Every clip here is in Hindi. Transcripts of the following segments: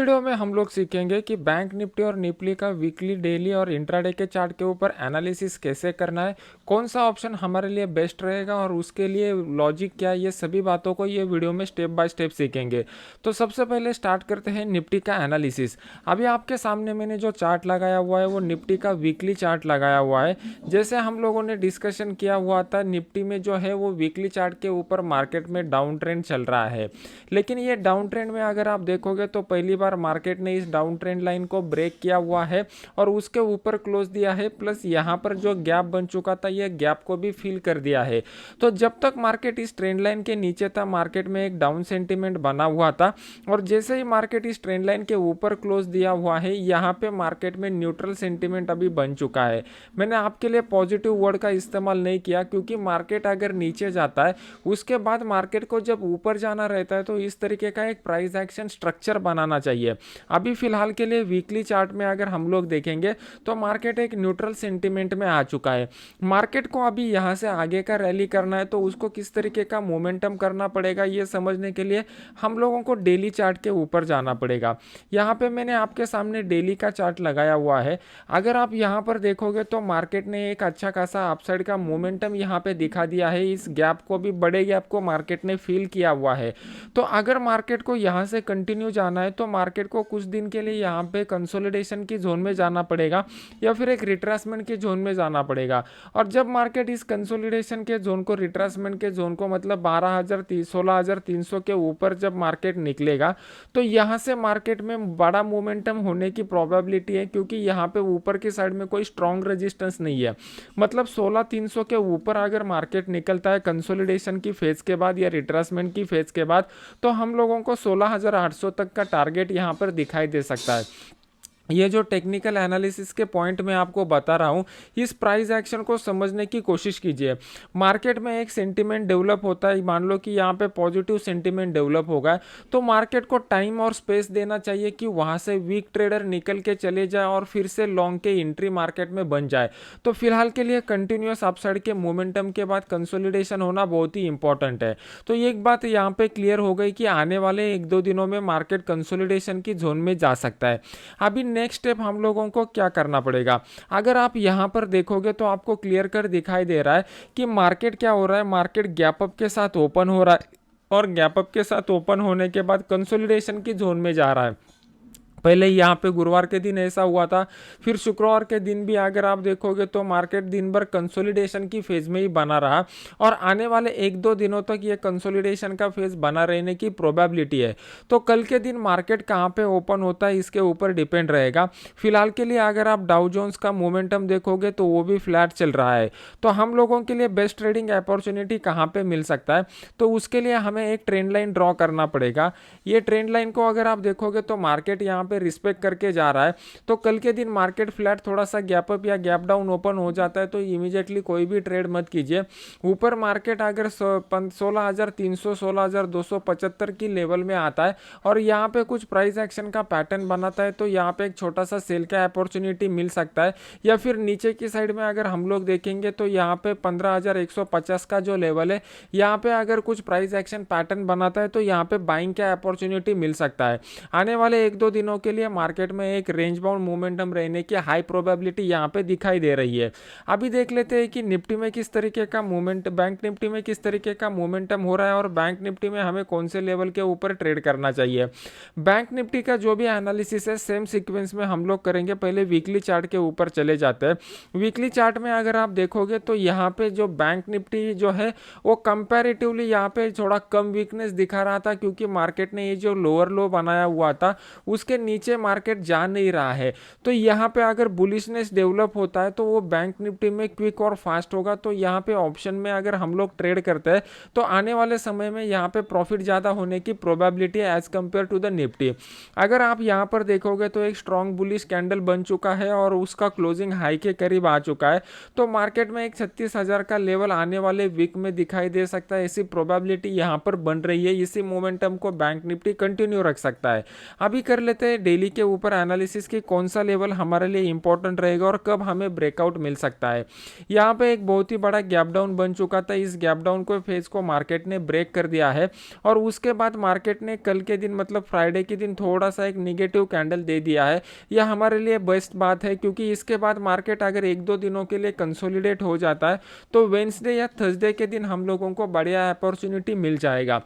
वीडियो में हम लोग सीखेंगे कि बैंक निफ्टी और निफ्टी का वीकली, डेली और इंट्राडे के चार्ट के ऊपर एनालिसिस कैसे करना है, कौन सा ऑप्शन हमारे लिए बेस्ट रहेगा और उसके लिए लॉजिक क्या है, ये सभी बातों को ये वीडियो में स्टेप बाय स्टेप सीखेंगे। तो सबसे पहले स्टार्ट करते हैं निफ्टी का एनालिसिस। अभी आपके सामने मैंने जो चार्ट लगाया हुआ है वो निफ्टी का वीकली चार्ट लगाया हुआ है। जैसे हम लोगों ने डिस्कशन किया हुआ था, निफ्टी में जो है वो वीकली चार्ट के ऊपर मार्केट में डाउन ट्रेंड चल रहा है। लेकिन ये डाउन ट्रेंड में अगर आप देखोगे तो पहली बार मार्केट ने इस डाउन ट्रेंड लाइन को ब्रेक किया हुआ है और उसके ऊपर क्लोज दिया है, प्लस यहाँ पर जो गैप बन चुका था ये गैप को भी फिल कर दिया है। तो जब तक मार्केट इस ट्रेंड लाइन के नीचे था, मार्केट में एक डाउन सेंटीमेंट बना हुआ था और जैसे ही मार्केट इस ट्रेंड लाइन के ऊपर क्लोज दिया हुआ है, यहाँ पे मार्केट में न्यूट्रल सेंटीमेंट अभी बन चुका है। मैंने आपके लिए पॉजिटिव वर्ड का इस्तेमाल नहीं किया क्योंकि मार्केट अगर नीचे जाता है उसके बाद मार्केट को जब ऊपर जाना रहता है तो इस तरीके का एक प्राइस एक्शन स्ट्रक्चर बनाना चाहिए। अभी फिलहाल के लिए वीकली चार्ट में अगर हम लोग देखेंगे तो मार्केट एक न्यूट्रल सेंटीमेंट में आ चुका है। मार्केट को अभी यहाँ से आगे का रैली करना है तो उसको किस तरीके का मोमेंटम करना पड़ेगा ये समझने के लिए हम लोगों को डेली चार्ट के ऊपर जाना पड़ेगा। यहाँ पे मैंने आपके सामने डेली का चार्ट लगाया हुआ है। अगर आप यहाँ पर देखोगे तो मार्केट ने एक अच्छा खासा अपसाइड का मोमेंटम यहाँ पे दिखा दिया है। इस गैप को भी, बड़े गैप को मार्केट ने फील किया हुआ है। तो अगर मार्केट को यहाँ से कंटिन्यू जाना है तो मार्केट को कुछ दिन के लिए यहाँ पे कंसोलिडेशन की जोन में जाना पड़ेगा या फिर एक रिट्रेसमेंट की जोन में जाना पड़ेगा। और जब मार्केट इस कंसोलिडेशन के जोन को, रिट्रेसमेंट के जोन को मतलब 16,300 के ऊपर जब मार्केट निकलेगा तो यहाँ से मार्केट में बड़ा मोमेंटम होने की प्रोबेबिलिटी है क्योंकि यहाँ पे ऊपर की साइड में कोई स्ट्रॉन्ग रेजिस्टेंस नहीं है। मतलब 16,300 के ऊपर अगर मार्केट निकलता है कंसोलिडेशन की फेज के बाद या रिट्रेसमेंट की फेज के बाद तो हम लोगों को 16,800 तक का टारगेट यहाँ पर दिखाई दे सकता है। ये जो टेक्निकल एनालिसिस के पॉइंट मैं आपको बता रहा हूँ, इस प्राइस एक्शन को समझने की कोशिश कीजिए। मार्केट में एक सेंटीमेंट डेवलप होता है, मान लो कि यहाँ पे पॉजिटिव सेंटीमेंट डेवलप होगा तो मार्केट को टाइम और स्पेस देना चाहिए कि वहाँ से वीक ट्रेडर निकल के चले जाए और फिर से लॉन्ग के एंट्री मार्केट में बन जाए। तो फिलहाल के लिए कंटिन्यूस अपसाइड के मोमेंटम के बाद कंसोलिडेशन होना बहुत ही इंपॉर्टेंट है। तो एक बात यहाँ पे क्लियर हो गई कि आने वाले 1-2 दिनों में मार्केट कंसोलिडेशन की जोन में जा सकता है। अभी नेक्स्ट स्टेप हम लोगों को क्या करना पड़ेगा, अगर आप यहां पर देखोगे तो आपको क्लियर कर दिखाई दे रहा है कि मार्केट क्या हो रहा है। मार्केट गैप अप के साथ ओपन हो रहा है और गैप अप के साथ ओपन होने के बाद कंसोलिडेशन की जोन में जा रहा है। पहले यहाँ पे गुरुवार के दिन ऐसा हुआ था, फिर शुक्रवार के दिन भी अगर आप देखोगे तो मार्केट दिन भर कंसोलिडेशन की फेज में ही बना रहा और आने वाले 1-2 दिनों तक ये कंसोलिडेशन का फेज बना रहने की प्रोबेबिलिटी है। तो कल के दिन मार्केट कहाँ पे ओपन होता है इसके ऊपर डिपेंड रहेगा। फिलहाल के लिए अगर आप डाउ जोन्स का मोमेंटम देखोगे तो वो भी फ्लैट चल रहा है। तो हम लोगों के लिए बेस्ट ट्रेडिंग अपॉर्चुनिटी कहाँ पे मिल सकता है, तो उसके लिए हमें एक ट्रेंड लाइन ड्रॉ करना पड़ेगा। ये ट्रेंड लाइन को अगर आप देखोगे तो मार्केट यहाँ रिस्पेक्ट करके जा रहा है। तो कल के दिन मार्केट फ्लैट थोड़ा सा गैप अप या गैप डाउन ओपन हो जाता है तो इमीडिएटली कोई भी ट्रेड मत कीजिए। ऊपर मार्केट अगर 16,300 16,275 की लेवल में आता है और यहाँ पे कुछ प्राइस एक्शन का पैटर्न बनाता है तो यहाँ पे एक छोटा सा सेल का अपॉर्चुनिटी मिल सकता है। या फिर नीचे की साइड में अगर हम लोग देखेंगे तो यहाँ पे 15,150 का जो लेवल है, यहाँ पे अगर कुछ प्राइस एक्शन पैटर्न बनाता है तो यहाँ पे बाइंग का अपॉर्चुनिटी मिल सकता है। आने वाले 1-2 दिनों के लिए मार्केट में एक रेंज बाउंड मोमेंटम रहने की हाई प्रोबेबिलिटी यहाँ पे दिखाई दे रही है। अभी देख लेते हैं कि निफ्टी में किस तरीके का मूवमेंट, बैंक निफ्टी में किस तरीके का मोमेंटम हो रहा है और बैंक निफ्टी में हमें कौन से लेवल के ऊपर ट्रेड करना चाहिए। बैंक निफ्टी का जो भी एनालिसिस है सेम सीक्वेंस में हम लोग करेंगे। पहले वीकली चार्ट के ऊपर चले जाते हैं। वीकली चार्ट में अगर आप देखोगे तो यहाँ पे जो बैंक निफ्टी जो है वो कंपैरेटिवली यहाँ पे थोड़ा कम वीकनेस दिखा रहा था क्योंकि मार्केट ने ये जो लोअर लो बनाया हुआ था उसके नीचे मार्केट जा नहीं रहा है। तो यहाँ पे अगर बुलिशनेस डेवलप होता है तो वो बैंक निफ्टी में क्विक और फास्ट होगा। तो यहाँ पे ऑप्शन में अगर हम लोग ट्रेड करते हैं तो आने वाले समय में यहाँ पे प्रॉफिट ज़्यादा होने की प्रोबेबिलिटी है as compared to the Nifty. अगर आप यहाँ पर देखोगे तो एक स्ट्रॉन्ग बुलिश कैंडल बन चुका है और उसका क्लोजिंग हाई के करीब आ चुका है। तो मार्केट में एक 36,000 का लेवल आने वाले वीक में दिखाई दे सकता है। ऐसी प्रोबेबिलिटी यहाँ पर बन रही है। इसी मोमेंटम को बैंक निफ्टी कंटिन्यू रख सकता है। अभी कर लेते हैं पहले डेली के ऊपर एनालिसिस की कौन सा लेवल हमारे लिए इंपॉर्टेंट रहेगा और कब हमें ब्रेकआउट मिल सकता है। यहाँ पे एक बहुत ही बड़ा गैप डाउन बन चुका था, इस गैप डाउन को फेज को मार्केट ने ब्रेक कर दिया है और उसके बाद मार्केट ने कल के दिन मतलब फ्राइडे के दिन थोड़ा सा एक निगेटिव कैंडल दे दिया है। यह हमारे लिए बेस्ट बात है क्योंकि इसके बाद मार्केट अगर एक दो दिनों के लिए कंसोलिडेट हो जाता है तो वेंसडे या थर्सडे के दिन हम लोगों को बढ़िया अपॉर्चुनिटी मिल जाएगा।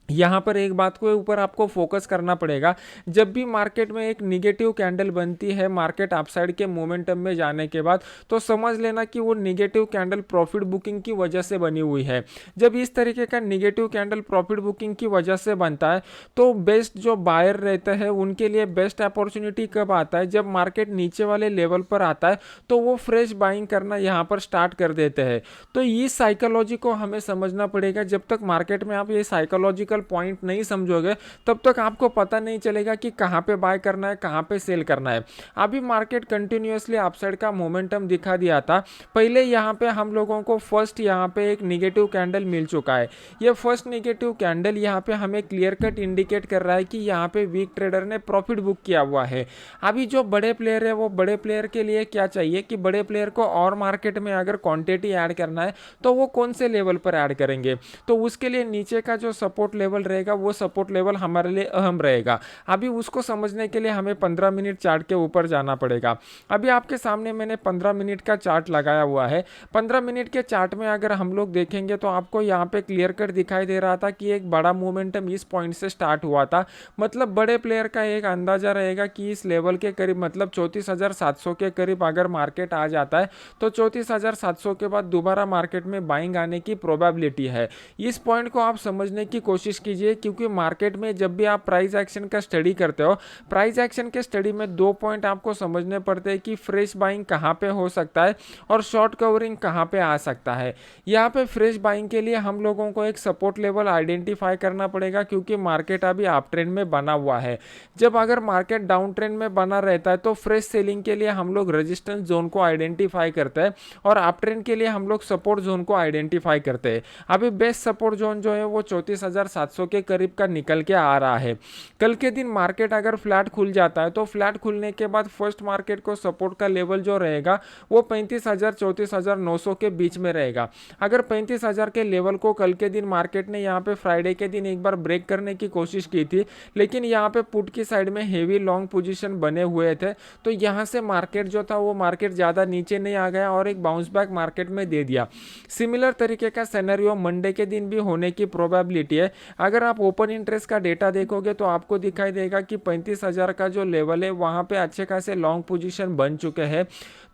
यहाँ पर एक बात को ऊपर आपको फोकस करना पड़ेगा, जब भी मार्केट में एक निगेटिव कैंडल बनती है मार्केट अपसाइड के मोमेंटम में जाने के बाद, तो समझ लेना कि वो निगेटिव कैंडल प्रॉफिट बुकिंग की वजह से बनी हुई है। जब इस तरीके का निगेटिव कैंडल प्रॉफिट बुकिंग की वजह से बनता है तो बेस्ट जो बायर रहते हैं उनके लिए बेस्ट अपॉर्चुनिटी कब आता है, जब मार्केट नीचे वाले लेवल पर आता है तो वो फ्रेश बाइंग करना यहाँ पर स्टार्ट कर देते हैं। तो इस साइकोलॉजी को हमें समझना पड़ेगा। जब तक मार्केट में आप ये साइकोलॉजिकल पॉइंट नहीं समझोगे तब तक आपको पता नहीं चलेगा कि कहां पे बाय करना है, कहां पे सेल करना है। अभी मार्केट कंटिन्यूअसली अपसाइड का मोमेंटम दिखा दिया था। पहले यहां पे हम लोगों को फर्स्ट यहां पे एक निगेटिव कैंडल मिल चुका है। ये फर्स्ट निगेटिव कैंडल यहां पे हमें क्लियर कट इंडिकेट कर रहा है कि यहां पे वीक ट्रेडर ने प्रॉफिट बुक किया हुआ है। अभी जो बड़े प्लेयर है वो बड़े प्लेयर के लिए क्या चाहिए कि बड़े प्लेयर को और मार्केट में अगर क्वांटिटी ऐड करना है तो वो कौन से लेवल पर ऐड करेंगे, तो उसके लिए नीचे का जो सपोर्ट लेवल रहेगा वो सपोर्ट लेवल हमारे लिए अहम रहेगा। अभी उसको समझने के लिए हमें 15 मिनट चार्ट के ऊपर जाना पड़ेगा। अभी आपके सामने मैंने 15 मिनट का चार्ट लगाया हुआ है। 15 मिनट के चार्ट में अगर हम लोग देखेंगे तो आपको यहाँ पे क्लियर कट दिखाई दे रहा था कि एक बड़ा मोमेंटम इस पॉइंट से स्टार्ट हुआ था। मतलब बड़े प्लेयर का एक अंदाजा रहेगा कि इस लेवल के करीब मतलब 34,700 के करीब अगर मार्केट आ जाता है तो 34,700 के बाद दोबारा मार्केट में बाइंग आने की प्रोबेबिलिटी है। इस पॉइंट को आप समझने की कोशिश कीजिए क्योंकि मार्केट में जब भी आप प्राइस एक्शन का स्टडी करते हो, प्राइस एक्शन के स्टडी में दो पॉइंट आपको समझने पड़ते हैं कि फ्रेश बाइंग कहां पे हो सकता है और शॉर्ट कवरिंग कहां पे आ सकता है। यहां पे फ्रेश बाइंग के लिए हम लोगों को एक सपोर्ट लेवल आइडेंटिफाई करना पड़ेगा क्योंकि मार्केट अभी अप ट्रेंड में बना हुआ है। जब अगर मार्केट डाउन ट्रेंड में बना रहता है तो फ्रेश सेलिंग के लिए हम लोग रेजिस्टेंस जोन को आइडेंटिफाई करते हैं और अप ट्रेंड के लिए हम लोग सपोर्ट जोन को आइडेंटिफाई करते हैं। अभी बेस्ट सपोर्ट जोन जो है वो 34,700 के करीब का निकल के आ रहा है। कल के दिन मार्केट अगर फ्लैट खुल जाता है तो फ्लैट खुलने के बाद फर्स्ट मार्केट को सपोर्ट का लेवल जो रहेगा वो 35,000 34,900 के बीच में रहेगा। अगर 35,000 के लेवल को कल के दिन मार्केट ने यहाँ पे फ्राइडे के दिन एक बार ब्रेक करने की कोशिश की थी, लेकिन यहाँ पे पुट की साइड में हेवी लॉन्ग पोजीशन बने हुए थे, तो यहाँ से मार्केट जो था वो मार्केट ज़्यादा नीचे नहीं आ गया और एक बाउंस बैक मार्केट में दे दिया। सिमिलर तरीके का सिनेरियो मंडे के दिन भी होने की प्रोबेबिलिटी है। अगर आप ओपन इंटरेस्ट का डेटा देखोगे तो आपको दिखाई देगा कि 35,000 का जो लेवल है वहाँ पे अच्छे खासे लॉन्ग पोजीशन बन चुके हैं।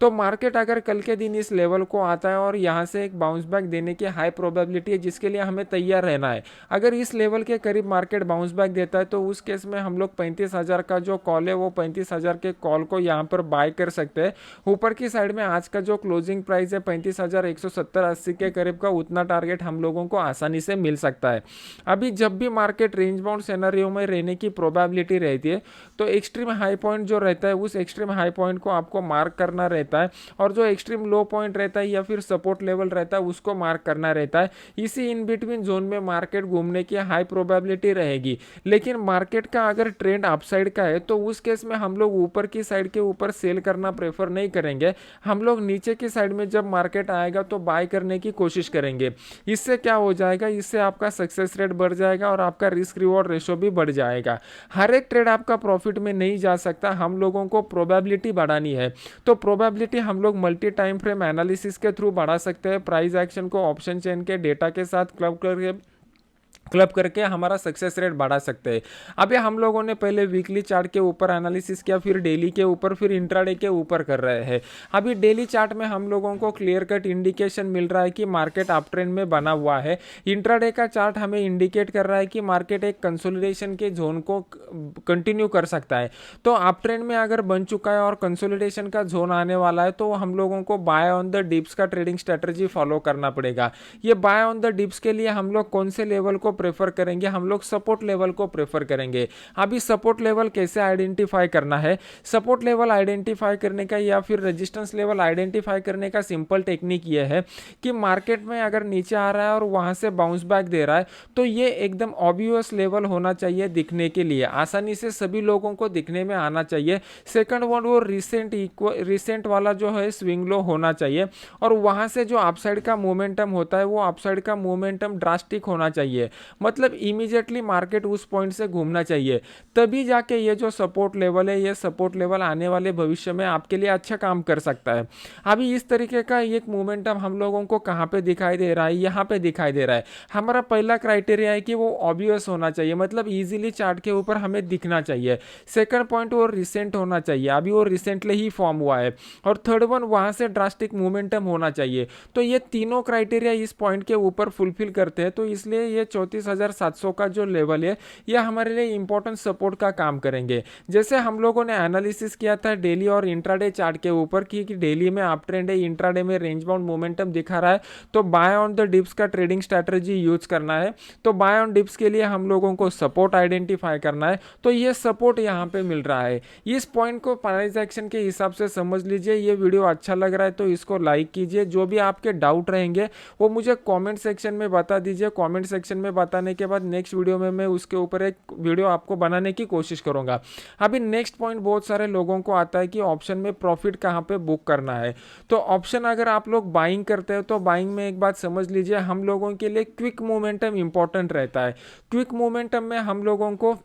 तो मार्केट अगर कल के दिन इस लेवल को आता है और यहाँ से एक बाउंस बैक देने की हाई प्रोबेबिलिटी है, जिसके लिए हमें तैयार रहना है। अगर इस लेवल के करीब मार्केट बाउंस बैक देता है तो उस केस में हम लोग 35,000 का जो कॉल है वो 35,000 के कॉल को यहाँ पर बाय कर सकते हैं। ऊपर की साइड में आज का जो क्लोजिंग प्राइस है 35,170-80 के करीब का, उतना टारगेट हम लोगों को आसानी से मिल सकता है। अभी जब भी मार्केट रेंज बाउंड सिनेरियो में रहने की प्रोबेबिलिटी रहती है तो एक्सट्रीम हाई पॉइंट जो रहता है उस एक्सट्रीम हाई पॉइंट को आपको मार्क करना रहता है और जो एक्सट्रीम लो पॉइंट रहता है या फिर सपोर्ट लेवल रहता है उसको मार्क करना रहता है। इसी इन बिटवीन जोन में मार्केट घूमने की हाई प्रोबेबिलिटी रहेगी। लेकिन मार्केट का अगर ट्रेंड अपसाइड का है तो उस केस में हम लोग ऊपर की साइड के ऊपर सेल करना प्रेफर नहीं करेंगे। हम लोग नीचे की साइड में जब मार्केट आएगा तो बाय करने की कोशिश करेंगे। इससे क्या हो जाएगा, इससे आपका सक्सेस रेट बढ़ जाएगा और आपका रिस्क रिवॉर्ड रेशो भी बढ़ जाएगा। हर एक ट्रेड आपका प्रॉफिट में नहीं जा सकता, हम लोगों को प्रोबेबिलिटी बढ़ानी है। तो प्रोबेबिलिटी हम लोग मल्टी टाइम फ्रेम एनालिसिस के थ्रू बढ़ा सकते हैं। प्राइस एक्शन को ऑप्शन चेन के डेटा के साथ क्लब करके हमारा सक्सेस रेट बढ़ा सकते हैं। अभी हम लोगों ने पहले वीकली चार्ट के ऊपर एनालिसिस किया, फिर डेली के ऊपर, फिर इंट्राडे के ऊपर कर रहे हैं। अभी डेली चार्ट में हम लोगों को क्लियर कट इंडिकेशन मिल रहा है कि मार्केट अप ट्रेंड में बना हुआ है। इंट्राडे का चार्ट हमें इंडिकेट कर रहा है कि मार्केट एक कंसोलिडेशन के जोन को कंटिन्यू कर सकता है। तो अप ट्रेंड में अगर बन चुका है और कंसोलिडेशन का जोन आने वाला है तो हम लोगों को बाय ऑन द डिप्स का ट्रेडिंग स्ट्रेटजी फॉलो करना पड़ेगा। ये बाय ऑन द डिप्स के लिए हम लोग कौन से लेवल को प्रेफर करेंगे, हम लोग सपोर्ट लेवल को प्रेफर करेंगे। अभी सपोर्ट लेवल कैसे आइडेंटिफाई करना है? सपोर्ट लेवल आइडेंटिफाई करने का या फिर रेजिस्टेंस लेवल आइडेंटिफाई करने का सिंपल टेक्निक ये है कि मार्केट में अगर नीचे आ रहा है और वहां से बाउंस बैक दे रहा है तो ये एकदम ऑब्वियस लेवल होना चाहिए दिखने के लिए, आसानी से सभी लोगों को दिखने में आना चाहिए। सेकंड वन, वो रिसेंट वाला जो है स्विंग लो होना चाहिए और वहां से जो अपसाइड का मोमेंटम होता है वो अपसाइड का मोमेंटम ड्रास्टिक होना चाहिए, मतलब इमीडिएटली मार्केट उस पॉइंट से घूमना चाहिए। तभी जाके ये जो सपोर्ट लेवल है, ये सपोर्ट लेवल आने वाले भविष्य में आपके लिए अच्छा काम कर सकता है। अभी इस तरीके का एक मोमेंटम हम लोगों को कहाँ पे दिखाई दे रहा है? यहाँ पे दिखाई दे रहा है। हमारा पहला क्राइटेरिया है कि वो ऑब्वियस होना चाहिए, मतलब इजीली चार्ट के ऊपर हमें दिखना चाहिए। सेकंड पॉइंट, वो रिसेंट होना चाहिए, अभी वो रिसेंटली ही फॉर्म हुआ है। और थर्ड वन, वहां से ड्रास्टिक मोमेंटम होना चाहिए। तो ये तीनों क्राइटेरिया इस पॉइंट के ऊपर फुलफिल करते हैं, तो इसलिए ये 34,700 का जो लेवल है यह हमारे लिए इंपॉर्टेंट सपोर्ट का काम करेंगे। जैसे हम लोगों ने एनालिसिस किया था डेली और इंट्राडे चार्ट के ऊपर कि डेली में अप ट्रेंड है, इंट्राडे में रेंज बाउंड मोमेंटम दिखा रहा है, तो बाय ऑन द डिप्स का ट्रेडिंग स्ट्रैटेजी यूज करना है। तो बाय ऑन डिप्स के लिए हम लोगों को सपोर्ट आइडेंटिफाई करना है, तो ये सपोर्ट यहाँ पे मिल रहा है। इस पॉइंट को प्राइस एक्शन के हिसाब से समझ लीजिए। ये वीडियो अच्छा लग रहा है तो इसको लाइक कीजिए। जो भी आपके डाउट रहेंगे वो मुझे कमेंट सेक्शन में बता दीजिए। कमेंट सेक्शन में बताने के बाद नेक्स्ट वीडियो में मैं उसके ऊपर एक वीडियो आपको बनाने की कोशिश करूंगा। अभी नेक्स्ट पॉइंट बहुत सारे लोगों को आता है कि ऑप्शन में प्रॉफिट कहाँ पे बुक करना है। तो ऑप्शन अगर आप लोग बाइंग करते हो तो बाइंग में एक बात समझ लीजिए, हम लोगों के लिए क्विक मोमेंटम इंपॉर्टेंट रहता है। क्विक मोमेंटम में हम लोगों को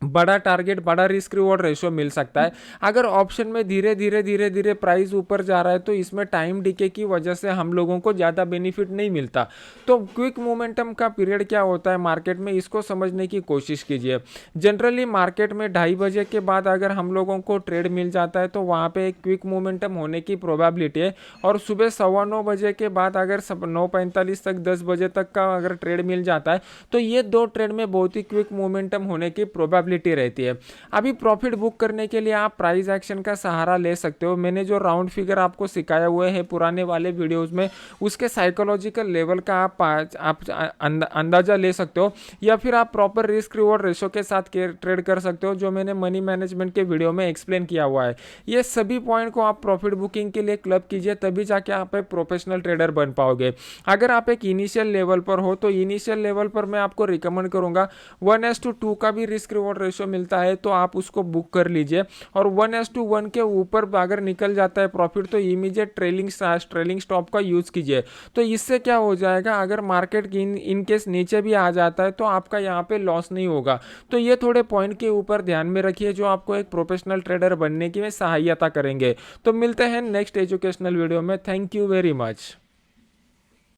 बड़ा टारगेट, बड़ा रिस्क रिवॉर्ड रेशो मिल सकता है। अगर ऑप्शन में धीरे धीरे प्राइस ऊपर जा रहा है तो इसमें टाइम डिके की वजह से हम लोगों को ज़्यादा बेनिफिट नहीं मिलता। तो क्विक मोमेंटम का पीरियड क्या होता है मार्केट में, इसको समझने की कोशिश कीजिए। जनरली मार्केट में 2:30 बजे के बाद अगर हम लोगों को ट्रेड मिल जाता है तो वहाँ पे एक क्विक मोमेंटम होने की प्रोबेबिलिटी है। और सुबह 9:15 बजे के बाद अगर 9:45 तक 10 बजे तक का अगर ट्रेड मिल जाता है तो ये दो ट्रेड में बहुत ही क्विक मोमेंटम होने की प्रोबेबिलिटी रहती है। अभी प्रॉफिट बुक करने के लिए आप प्राइस एक्शन का सहारा ले सकते हो। मैंने जो राउंड फिगर आपको सिखाया हुए हैं पुराने वाले वीडियोस में, उसके साइकोलॉजिकल लेवल का आप अंदाजा ले सकते हो, या फिर आप प्रॉपर रिस्क रिवॉर्ड रेशो के साथ ट्रेड कर सकते हो, जो मैंने मनी मैनेजमेंट के वीडियो में एक्सप्लेन किया हुआ है। ये सभी पॉइंट को आप प्रॉफिट बुकिंग के लिए क्लब कीजिए, तभी जाके आप एक प्रोफेशनल ट्रेडर बन पाओगे। अगर आप एक इनिशियल लेवल पर हो तो इनिशियल लेवल पर मैं आपको रिकमेंड करूंगा 1:2 का भी रिस्क रिवॉर्ड रेशो मिलता है तो आप उसको बुक कर लीजिए। और 1:1 के ऊपर अगर निकल जाता है प्रॉफिट तो इमीडिएट ट्रेलिंग स्टॉप का यूज कीजिए। तो इससे क्या हो जाएगा, अगर मार्केट इन केस नीचे भी आ जाता है तो आपका यहाँ पे लॉस नहीं होगा। तो ये थोड़े पॉइंट के ऊपर ध्यान में रखिए जो आपको एक प्रोफेशनल ट्रेडर बनने की में सहायता करेंगे। तो मिलते हैं नेक्स्ट एजुकेशनल वीडियो में। Thank you very much.